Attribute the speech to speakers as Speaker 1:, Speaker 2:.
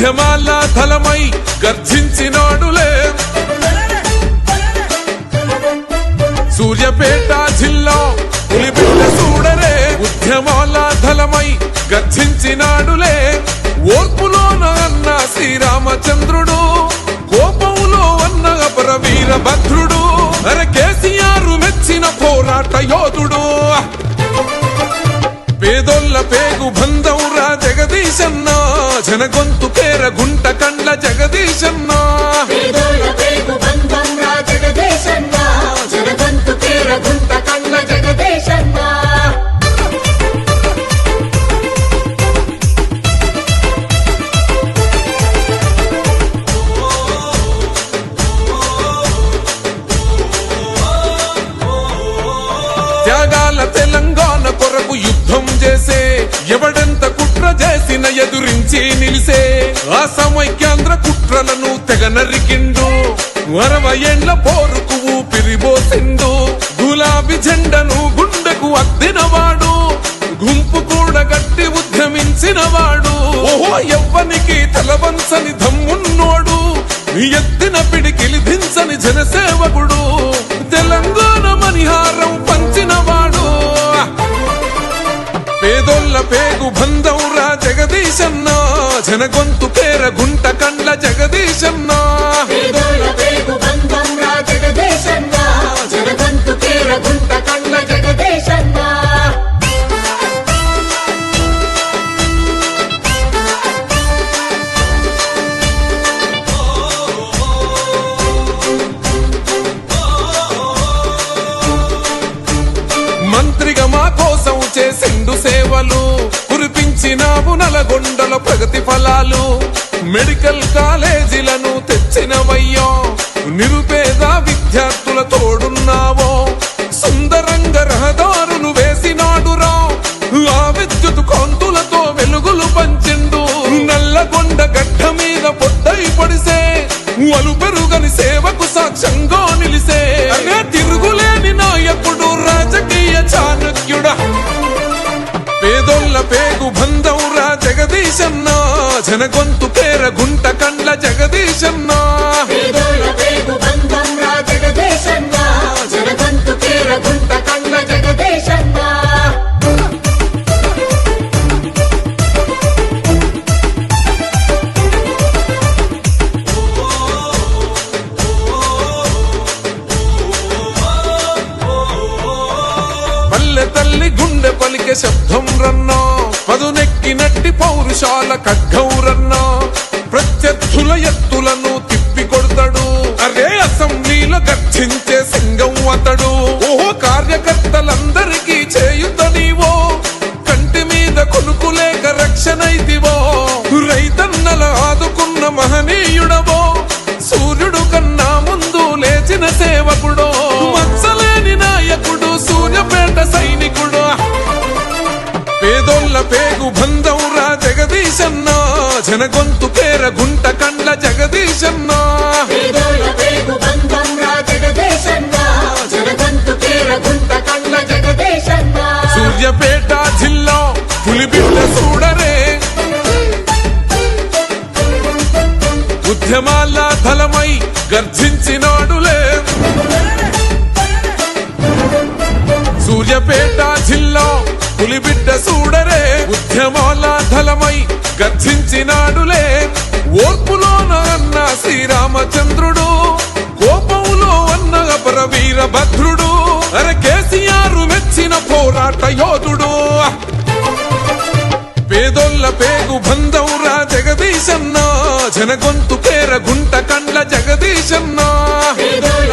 Speaker 1: ఉద్యమాల ధలమై గర్జించినాడులే సూర్యాపేట జిల్లా పులిబిడ్డ చూడరే ఉద్యమాల ధలమై గర్జించినాడులే ఓర్పులోన అన్న శ్రీరామచంద్రుడు కోపంలో అన్న అపర వీరభద్రుడు అరే కేసీఆర్ మెచ్చిన పోరాట యోధుడు పేదోళ్ళ పేగు బంధంరా జగదీశన్న జనగొంతు పేర గుంట కండ్ల జగదీశన్న
Speaker 2: పేదోళ్ళ పేగు బంధంరా జగదీశన్న జనగొంతు పేర గుంట కండ్ల జగదీశన్న
Speaker 1: త్యాగాల తెలంగాణ కొరకు యుద్ధం చేసే ఎవడెంత కుట్ర చేసిన ఎదురించి నిలిసే ఆ సమైక్యాంధ్ర కుట్రలను తెగ నరికిండు 60 ఏండ్ల పోరుకు ఊపిరిబోసిండు గులాబీ జెండను గుండెకు అద్దినవాడు గుంపు కూడా గట్టి ఉద్యమించినవాడు ఓహో ఎవ్వనికి తలవంచని దమ్మున్నోడు ఎత్తిన పిడికిలి దించని జనసేవకుడు తెలంగాణ మణిహారం పంచినవాడు పేదోళ్ళ పేగు బంధంరా జగదీశన్న జనగొంతు పేర గుంట కండ్ల జగదీశన్న
Speaker 2: పేదోళ్ళ పేగు బంధంరా జగదీశన్న జనగొంతు పేర గుంట కండ్ల జగదీశన్న
Speaker 1: మంత్రిగా మా కోసం చేసిండు సేవలు కురిపించినావు నల్గొండల ప్రగతి ఫలాలు మెడికల్ కాలేజీలను తెచ్చినవయ్యో నిరుపేద విద్యార్థుల తోడున్నావో సుందరంగా రహదారులు వేసినాడురా ఆ విద్యుత్ కాంతులతో వెలుగులు పంచిండు నల్లగొండ గడ్డ మీద పొద్దై పడిసే వలు పెరుగని సేవకు సాక్ష్యంగా నిలిసే అనే తిరుగులేని నాయకుడు రాజకీయ చాణక్యుడా పేదోళ్ళ పేగు బంధంరా జగదీశన్న జనగొంతు పేర గుంట కండ్ల జగదీశన్న
Speaker 2: పేదోళ్ళ పేగు బంధంరా జగదీశన్న జనగొంతు పేర గుంట కండ్ల జగదీశన్న
Speaker 1: పల్లె తల్లి గుండె పలికే శబ్దం రన్నా పదునెక్కినట్టి పౌరుషాల ఖడ్గం రన్నా ప్రత్యర్థుల ఎత్తులను తిప్పి కొడతాడు అరే అసెంబ్లీలో గర్జించే సింగం అతడు ఓహో కార్యకర్తలందరికీ చేయుత నీవో కంటి మీద కొనుకులేక రక్షణైతివో రైతన్నల ఆదుకున్న మహనీయుడవో సూర్యుడు కన్నా ముందు లేచిన సేవకుడో మచ్చలేని నాయకుడు సూర్యాపేట సైనికుడు పేదోళ్ళ పేగు బంధంరా జగదీశన్న జనగొంతు పేర గుంట కండ్ల జగదీశన్న
Speaker 2: పేదోళ్ళ పేగు బంధంరా జగదీశన్న జనగొంతు పేర గుంట కండ్ల జగదీశన్న
Speaker 1: సూర్యాపేట జిల్లా పులిబిడ్డ చూడరే ఉద్యమాల ధలమై గర్జించినాడులే సూర్యాపేట జిల్లా పులిబిడ్డ చూడరే ఉద్యమాల ధలమై గర్జించినాడులే ఓర్పులోన అన్న శ్రీరామచంద్రుడు కోపంలో అన్న అపర వీరభద్రుడు అరే కేసీఆర్ మెచ్చిన పోరాట యోధుడు పేదోళ్ళ పేగు బంధంరా జగదీశన్న జనగొంతు పేర గుంట కండ్ల జగదీశన్న
Speaker 2: పేదోళ్ళ